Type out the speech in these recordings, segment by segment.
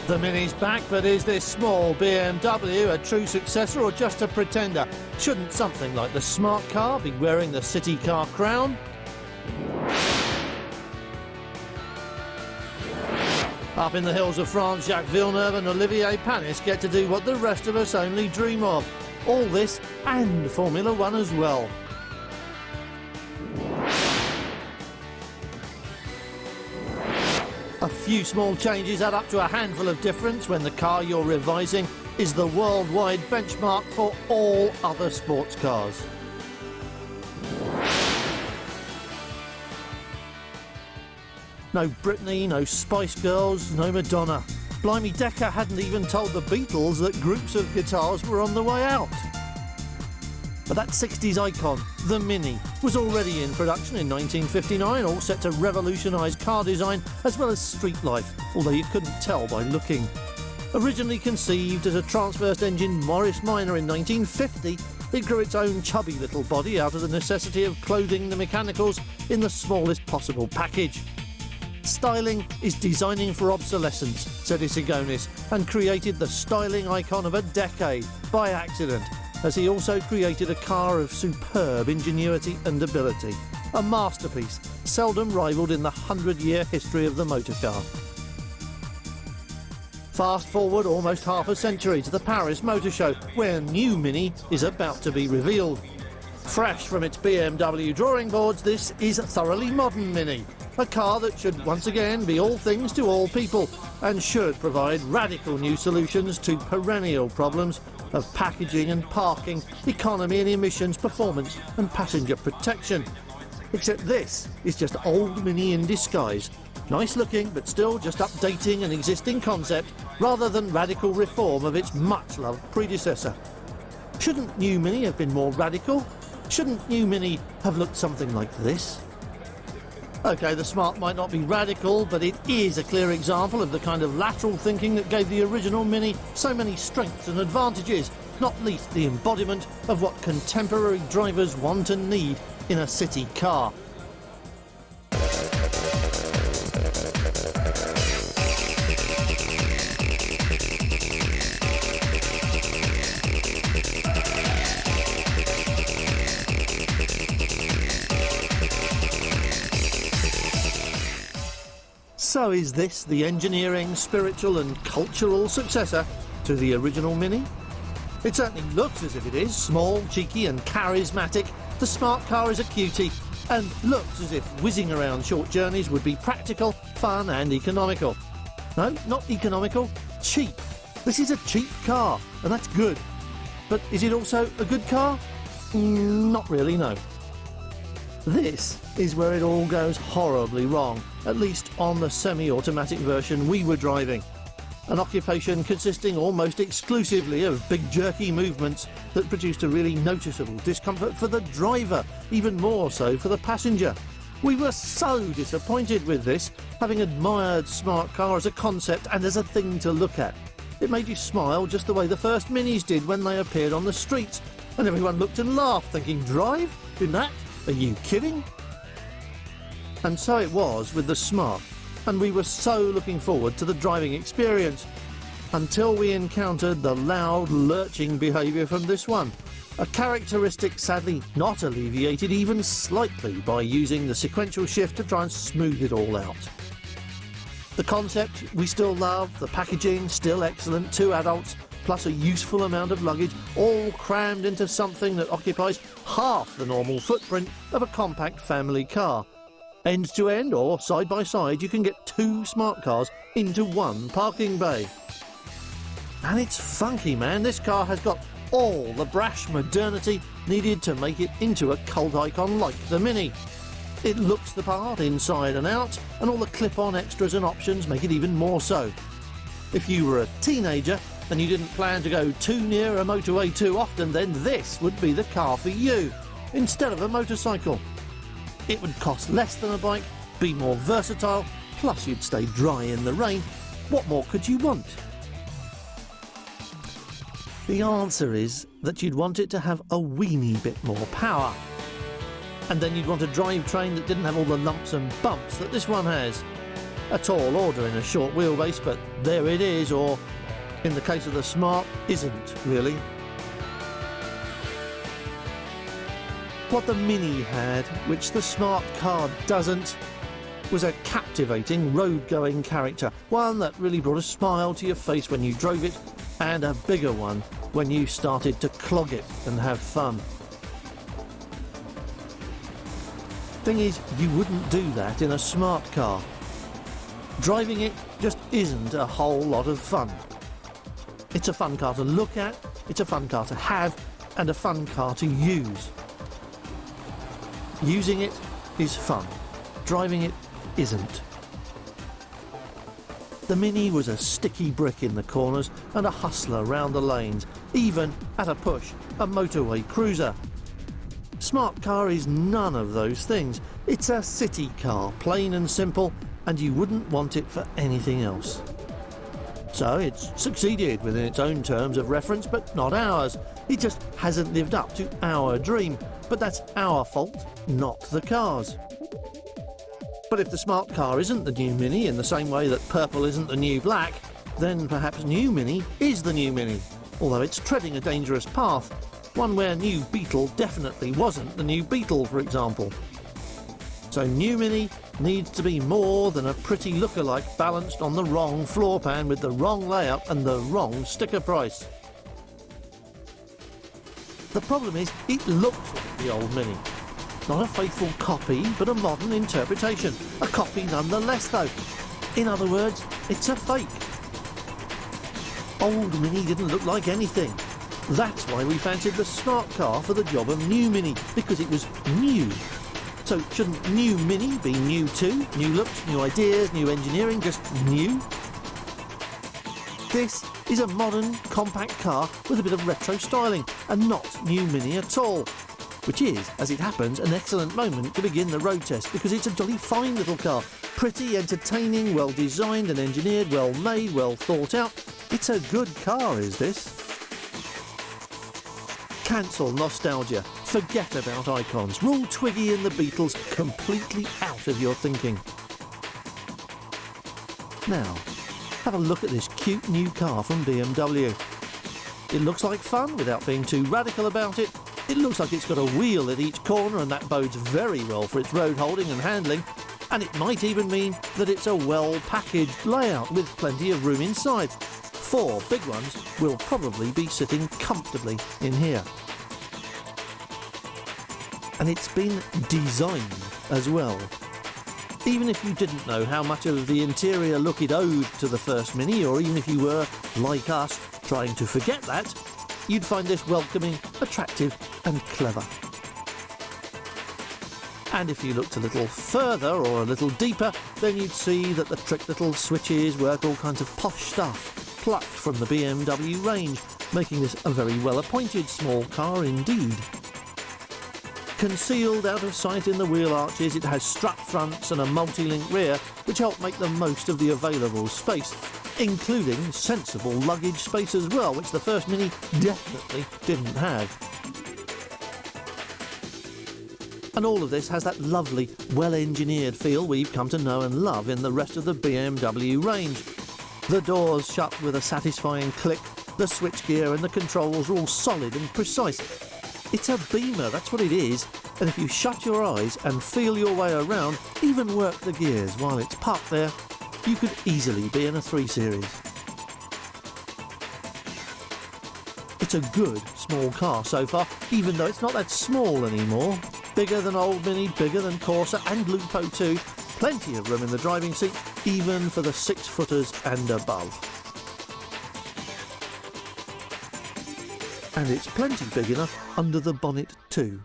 The Mini's back, but is this small BMW a true successor or just a pretender? Shouldn't something like the smart car be wearing the city car crown? Up in the hills of France, Jacques Villeneuve and Olivier Panis get to do what the rest of us only dream of. All this and Formula One as well. A few small changes add up to a handful of difference when the car you're revising is the worldwide benchmark for all other sports cars. No Britney, no Spice Girls, no Madonna. Blimey, Decca hadn't even told the Beatles that groups of guitars were on the way out. But that 60s icon, the Mini, was already in production in 1959, all set to revolutionise car design as well as street life, although you couldn't tell by looking. Originally conceived as a transverse engine Morris Minor in 1950, it grew its own chubby little body out of the necessity of clothing the mechanicals in the smallest possible package. Styling is designing for obsolescence, said Isigonis, and created the styling icon of a decade by accident, as he also created a car of superb ingenuity and ability. A masterpiece, seldom rivalled in the 100-year history of the motor car. Fast forward almost half a century to the Paris Motor Show, where new Mini is about to be revealed. Fresh from its BMW drawing boards, this is a thoroughly modern Mini. A car that should once again be all things to all people and should provide radical new solutions to perennial problems of packaging and parking, economy and emissions, performance and passenger protection. Except this is just old Mini in disguise. Nice looking, but still just updating an existing concept rather than radical reform of its much-loved predecessor. Shouldn't new Mini have been more radical? Shouldn't new Mini have looked something like this? OK, the Smart might not be radical, but it is a clear example of the kind of lateral thinking that gave the original Mini so many strengths and advantages, not least the embodiment of what contemporary drivers want and need in a city car. So is this the engineering, spiritual and cultural successor to the original Mini? It certainly looks as if it is. Small, cheeky and charismatic, the smart car is a cutie and looks as if whizzing around short journeys would be practical, fun and economical. No, not economical, cheap. This is a cheap car and that's good. But is it also a good car? Not really, no. This is where it all goes horribly wrong, at least on the semi-automatic version we were driving. An occupation consisting almost exclusively of big jerky movements that produced a really noticeable discomfort for the driver, even more so for the passenger. We were so disappointed with this, having admired smart car as a concept and as a thing to look at. It made you smile just the way the first Minis did when they appeared on the streets, and everyone looked and laughed, thinking, drive? In that? Are you kidding? And so it was with the Smart, and we were so looking forward to the driving experience, until we encountered the loud, lurching behaviour from this one, a characteristic sadly not alleviated even slightly by using the sequential shift to try and smooth it all out. The concept we still love, the packaging still excellent, 2 adults plus a useful amount of luggage, all crammed into something that occupies half the normal footprint of a compact family car. End to end or side by side, you can get 2 smart cars into 1 parking bay. And it's funky, man. This car has got all the brash modernity needed to make it into a cult icon like the Mini. It looks the part inside and out, and all the clip-on extras and options make it even more so. If you were a teenager and you didn't plan to go too near a motorway too often, then this would be the car for you, instead of a motorcycle. It would cost less than a bike, be more versatile, plus you'd stay dry in the rain. What more could you want? The answer is that you'd want it to have a weeny bit more power. And then you'd want a drivetrain that didn't have all the lumps and bumps that this one has. a tall order in a short wheelbase, but there it is, or in the case of the Smart, isn't really. What the Mini had, which the Smart car doesn't, was a captivating road-going character, one that really brought a smile to your face when you drove it, and a bigger one when you started to clog it and have fun. Thing is, you wouldn't do that in a Smart car. Driving it just isn't a whole lot of fun. It's a fun car to look at, it's a fun car to have, and a fun car to use. Using it is fun. Driving it isn't. The Mini was a sticky brick in the corners and a hustler round the lanes, even at a push, a motorway cruiser. Smart car is none of those things. It's a city car, plain and simple, and you wouldn't want it for anything else. So it's succeeded within its own terms of reference, but not ours. It just hasn't lived up to our dream, but that's our fault, not the car's. But if the Smart car isn't the new Mini in the same way that purple isn't the new black, then perhaps new Mini is the new Mini, although it's treading a dangerous path, one where new Beetle definitely wasn't the new Beetle, for example. So new Mini needs to be more than a pretty lookalike balanced on the wrong floor pan with the wrong layout and the wrong sticker price. The problem is, it looks like the old Mini. Not a faithful copy, but a modern interpretation. A copy nonetheless, though. In other words, it's a fake. Old Mini didn't look like anything. That's why we fancied the Smart car for the job of new Mini, because it was new. So shouldn't new Mini be new too? New looks, new ideas, new engineering, just new? This is a modern, compact car with a bit of retro styling, and not new Mini at all. Which is, as it happens, an excellent moment to begin the road test, because it's a jolly fine little car. Pretty, entertaining, well designed and engineered, well made, well thought out. It's a good car, is this? Cancel nostalgia. Forget about icons. Rule Twiggy and the Beatles completely out of your thinking. Now, have a look at this cute new car from BMW. It looks like fun without being too radical about it. It looks like it's got a wheel at each corner, and that bodes very well for its road holding and handling. And it might even mean that it's a well-packaged layout with plenty of room inside. 4 big ones will probably be sitting comfortably in here. And it's been designed as well. Even if you didn't know how much of the interior look it owed to the first Mini, or even if you were, like us, trying to forget that, you'd find this welcoming, attractive and clever. And if you looked a little further or a little deeper, then you'd see that the trick little switches work all kinds of posh stuff, plucked from the BMW range, making this a very well-appointed small car indeed. Concealed out of sight in the wheel arches, it has strut fronts and a multi-link rear, which help make the most of the available space, including sensible luggage space as well, which the first Mini definitely didn't have. And all of this has that lovely, well-engineered feel we've come to know and love in the rest of the BMW range. The doors shut with a satisfying click, the switchgear and the controls are all solid and precise. It's a Beamer, that's what it is, and if you shut your eyes and feel your way around, even work the gears while it's parked there, you could easily be in a 3 Series. It's a good small car so far, even though it's not that small anymore. Bigger than Old Mini, bigger than Corsa and Lupo too. Plenty of room in the driving seat, even for the 6-footers and above. And it's plenty big enough under the bonnet too.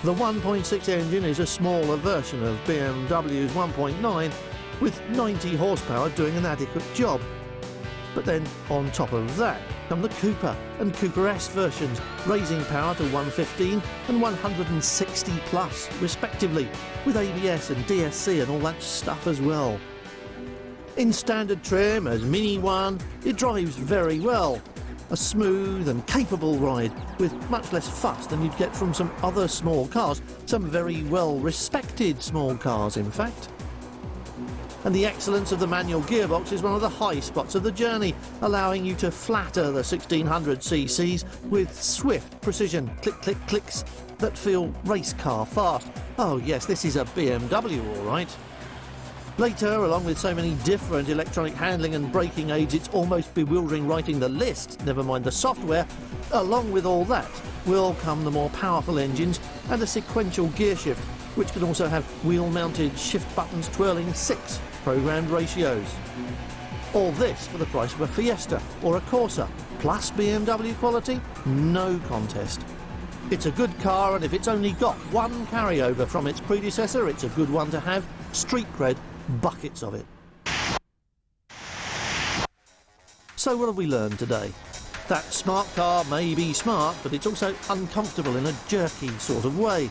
The 1.6 engine is a smaller version of BMW's 1.9 with 90 horsepower doing an adequate job. But then on top of that come the Coupe and Coupe S versions, raising power to 115 and 160 plus respectively, with ABS and DSC and all that stuff as well. In standard trim as Mini 1, it drives very well. A smooth and capable ride with much less fuss than you'd get from some other small cars, some very well respected small cars in fact. And the excellence of the manual gearbox is one of the high spots of the journey, allowing you to flatter the 1600 cc's with swift precision click-click-clicks that feel race car fast. Oh yes, this is a BMW all right. Later, along with so many different electronic handling and braking aids, it's almost bewildering writing the list, never mind the software. Along with all that will come the more powerful engines and a sequential gear shift, which can also have wheel-mounted shift buttons twirling 6 programmed ratios. All this for the price of a Fiesta or a Corsa, plus BMW quality? No contest. It's a good car, and if it's only got one carryover from its predecessor, it's a good one to have. Street cred, buckets of it. So what have we learned today? That smart car may be smart, but it's also uncomfortable in a jerky sort of way.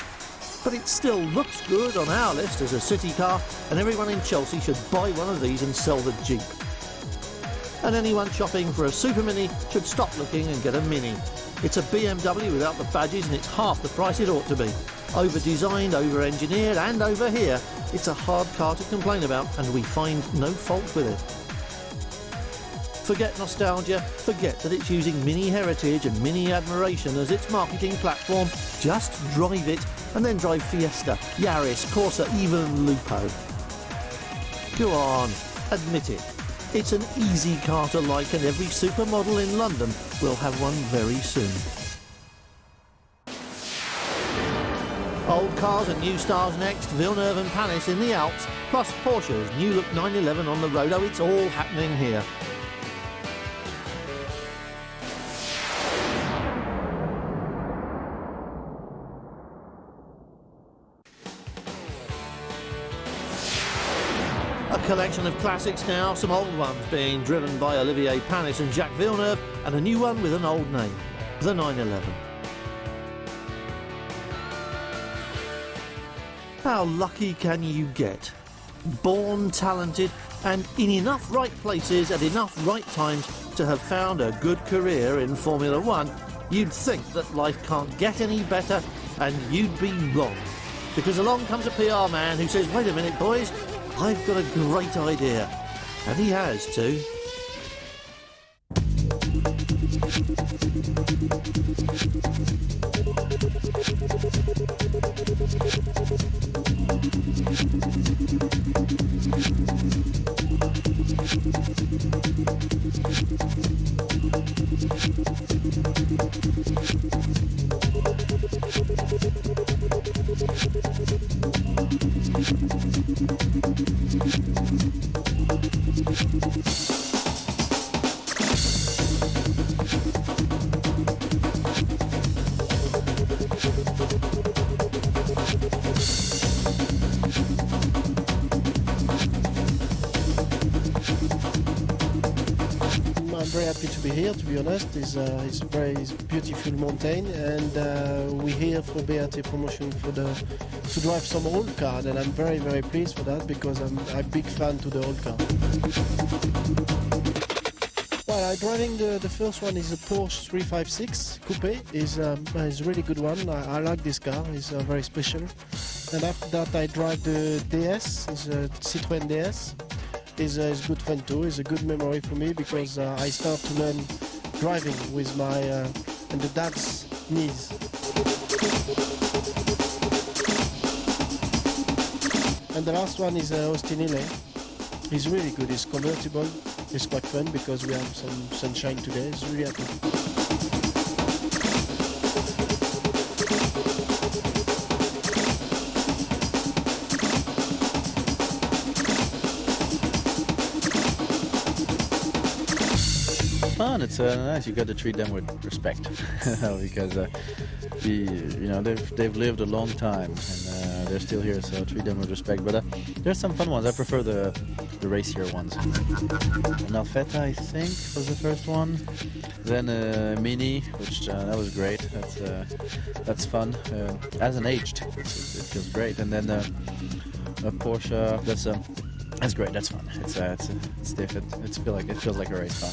But it still looks good on our list as a city car, and everyone in Chelsea should buy one of these and sell the Jeep. And anyone shopping for a Super Mini should stop looking and get a Mini. It's a BMW without the badges, and it's half the price it ought to be. Over-designed, over-engineered, and over here, it's a hard car to complain about, and we find no fault with it. Forget nostalgia, forget that it's using Mini heritage and Mini admiration as its marketing platform. Just drive it, and then drive Fiesta, Yaris, Corsa, even Lupo. Go on, admit it. It's an easy car to like, and every supermodel in London will have one very soon. Old cars and new stars next, Villeneuve and Panis in the Alps, plus Porsche's new look 911 on the road. Oh, it's all happening here. A collection of classics now, some old ones being driven by Olivier Panis and Jacques Villeneuve, and a new one with an old name, the 911. How lucky can you get? Born talented and in enough right places at enough right times to have found a good career in Formula One, you'd think that life can't get any better, and you'd be wrong. Because along comes a PR man who says, wait a minute boys, I've got a great idea. And he has too. I'm very happy to be here, to be honest. It's a very beautiful mountain, and we're here for BRT promotion to drive some old car, and I'm very, very pleased for that because I'm a big fan to the old car. Well, I'm driving the first one is a Porsche 356 Coupe. It's a really good one. I like this car. It's very special. And after that, I drive the DS. It's a Citroën DS. It's good fun too. It's a good memory for me because I start to learn driving with my and the dad's knees. And the last one is Austin Healey. It's really good. It's convertible. It's quite fun because we have some sunshine today. It's really happy. Fun. It's nice. You got to treat them with respect because they've lived a long time and they're still here. So treat them with respect. But there's some fun ones. I prefer the racier ones. An Alfetta, I think, was the first one. Then Mini, which that was great. That's fun. Hasn't aged. It feels great. And then a Porsche. That's great. That's fun. It's different. It feels like a race car.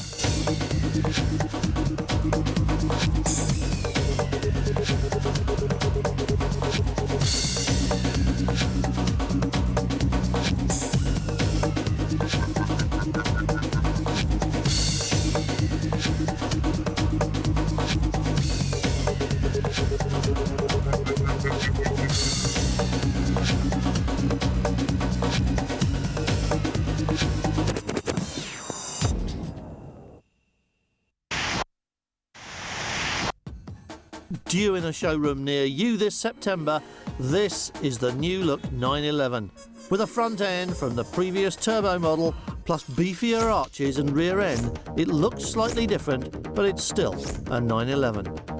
due in a showroom near you this September, this is the new look 911. With a front end from the previous turbo model, plus beefier arches and rear end, it looks slightly different, but it's still a 911.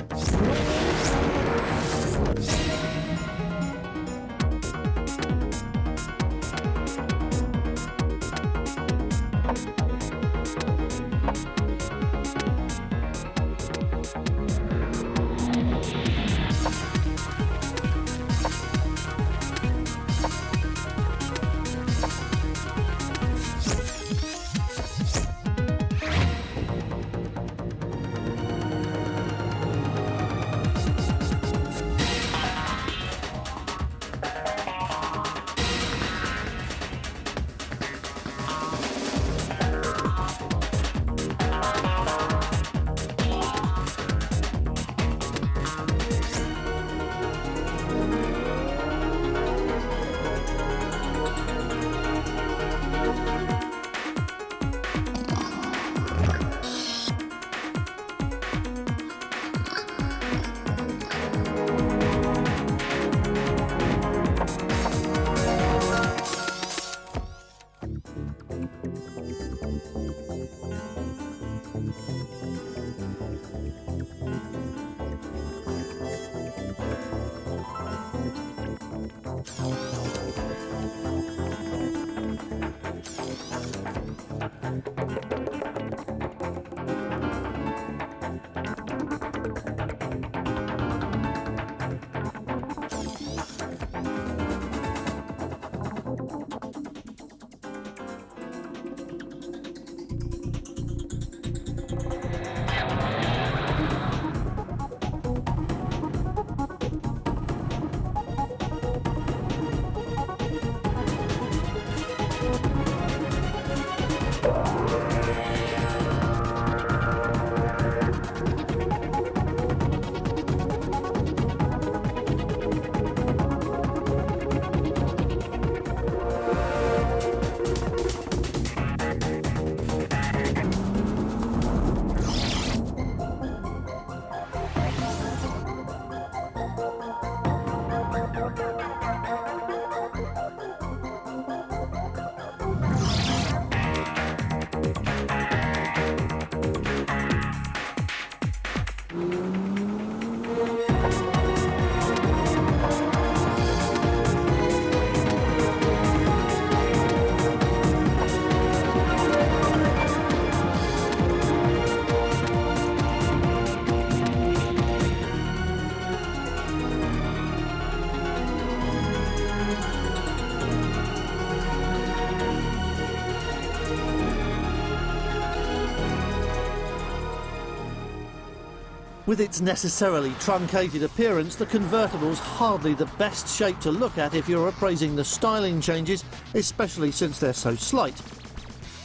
With its necessarily truncated appearance, the convertible's hardly the best shape to look at if you're appraising the styling changes, especially since they're so slight.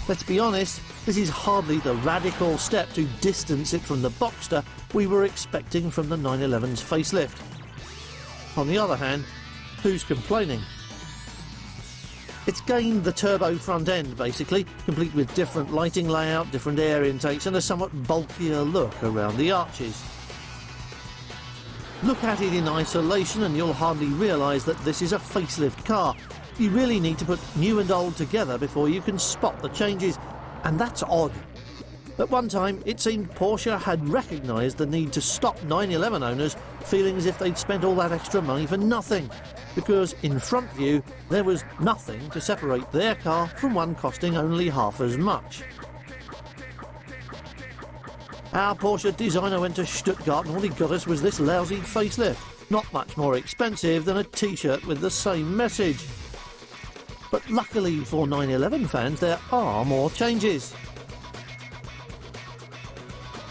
Let's be honest, this is hardly the radical step to distance it from the Boxster we were expecting from the 911's facelift. On the other hand, who's complaining? It's gained the turbo front end, basically, complete with different lighting layout, different air intakes and a somewhat bulkier look around the arches. Look at it in isolation and you'll hardly realise that this is a facelift car. You really need to put new and old together before you can spot the changes, and that's odd. At one time, it seemed Porsche had recognised the need to stop 911 owners feeling as if they'd spent all that extra money for nothing, because in front view there was nothing to separate their car from one costing only half as much. Our Porsche designer went to Stuttgart and all he got us was this lousy facelift, not much more expensive than a t-shirt with the same message. But luckily for 911 fans, there are more changes.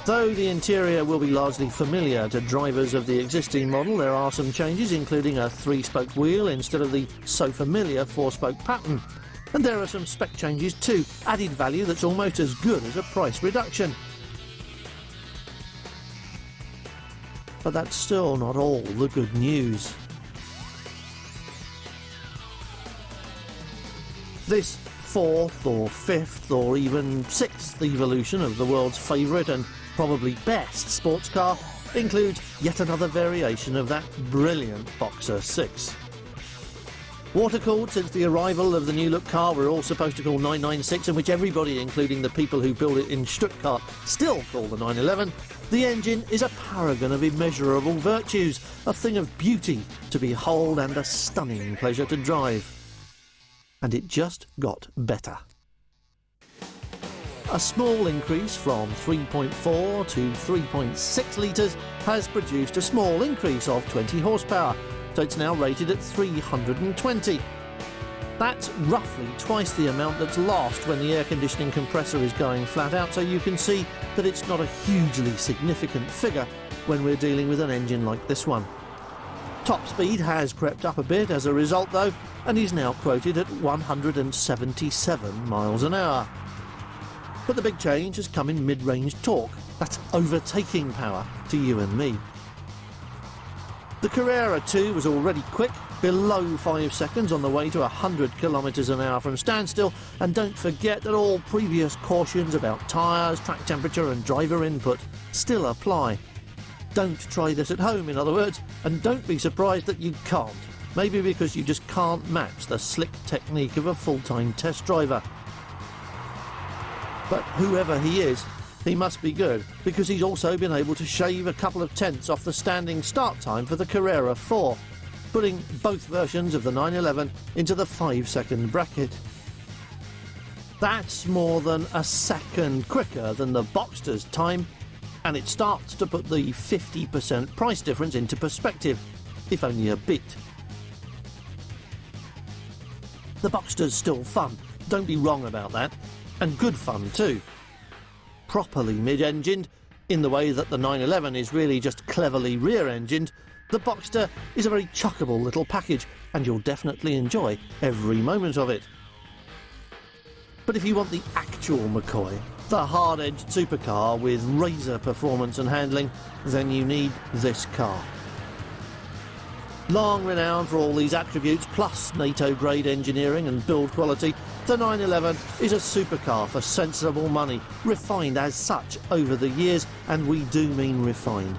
Though the interior will be largely familiar to drivers of the existing model, there are some changes, including a 3-spoke wheel instead of the so familiar 4-spoke pattern. And there are some spec changes too, added value that's almost as good as a price reduction. But that's still not all the good news. This 4th or 5th or even 6th evolution of the world's favourite and probably best sports car includes yet another variation of that brilliant Boxer 6. Water-cooled since the arrival of the new-look car we're all supposed to call 996, and which everybody, including the people who build it in Stuttgart, still call the 911, the engine is a paragon of immeasurable virtues, a thing of beauty to behold and a stunning pleasure to drive. And it just got better. A small increase from 3.4 to 3.6 litres has produced a small increase of 20 horsepower, so it's now rated at 320. That's roughly twice the amount that's lost when the air conditioning compressor is going flat out, so you can see that it's not a hugely significant figure when we're dealing with an engine like this one. Top speed has crept up a bit as a result though, and is now quoted at 177 miles an hour. But the big change has come in mid-range torque. That's overtaking power to you and me. The Carrera 2 was already quick, below 5 seconds on the way to 100 kilometres an hour from standstill, and don't forget that all previous cautions about tyres, track temperature and driver input still apply. Don't try this at home, in other words, and don't be surprised that you can't, maybe because you just can't match the slick technique of a full-time test driver. But whoever he is, he must be good, because he's also been able to shave a couple of tenths off the standing start time for the Carrera 4, putting both versions of the 911 into the 5-second bracket. That's more than a second quicker than the Boxster's time, and it starts to put the 50% price difference into perspective, if only a bit. The Boxster's still fun, don't be wrong about that, and good fun too. Properly mid-engined, in the way that the 911 is really just cleverly rear-engined, the Boxster is a very chuckable little package, and you'll definitely enjoy every moment of it. But if you want the actual McCoy, the hard-edged supercar with razor performance and handling, then you need this car. Long renowned for all these attributes, plus NATO-grade engineering and build quality, the 911 is a supercar for sensible money, refined as such over the years, and we do mean refined.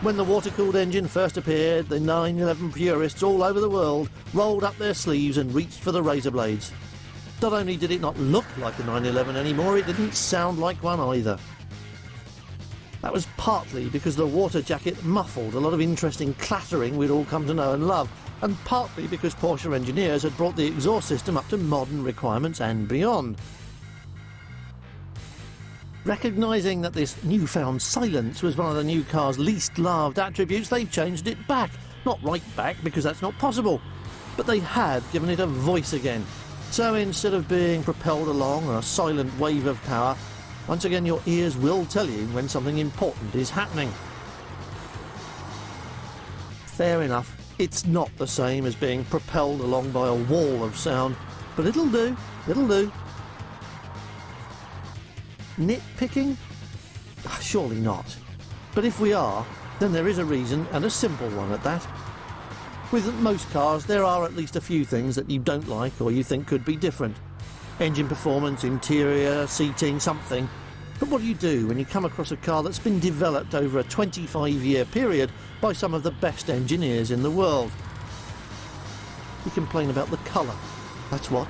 When the water-cooled engine first appeared, the 911 purists all over the world rolled up their sleeves and reached for the razor blades. Not only did it not look like a 911 anymore, it didn't sound like one either. That was partly because the water jacket muffled a lot of interesting clattering we'd all come to know and love, and partly because Porsche engineers had brought the exhaust system up to modern requirements and beyond. Recognising that this newfound silence was one of the new car's least loved attributes, they've changed it back. Not right back, because that's not possible, but they have given it a voice again. So instead of being propelled along on a silent wave of power, once again your ears will tell you when something important is happening. Fair enough, it's not the same as being propelled along by a wall of sound, but it'll do, it'll do. Nitpicking? Surely not. But if we are, then there is a reason, and a simple one at that. With most cars, there are at least a few things that you don't like or you think could be different. Engine performance, interior, seating, something. But what do you do when you come across a car that's been developed over a 25-year period by some of the best engineers in the world? You complain about the colour. That's what.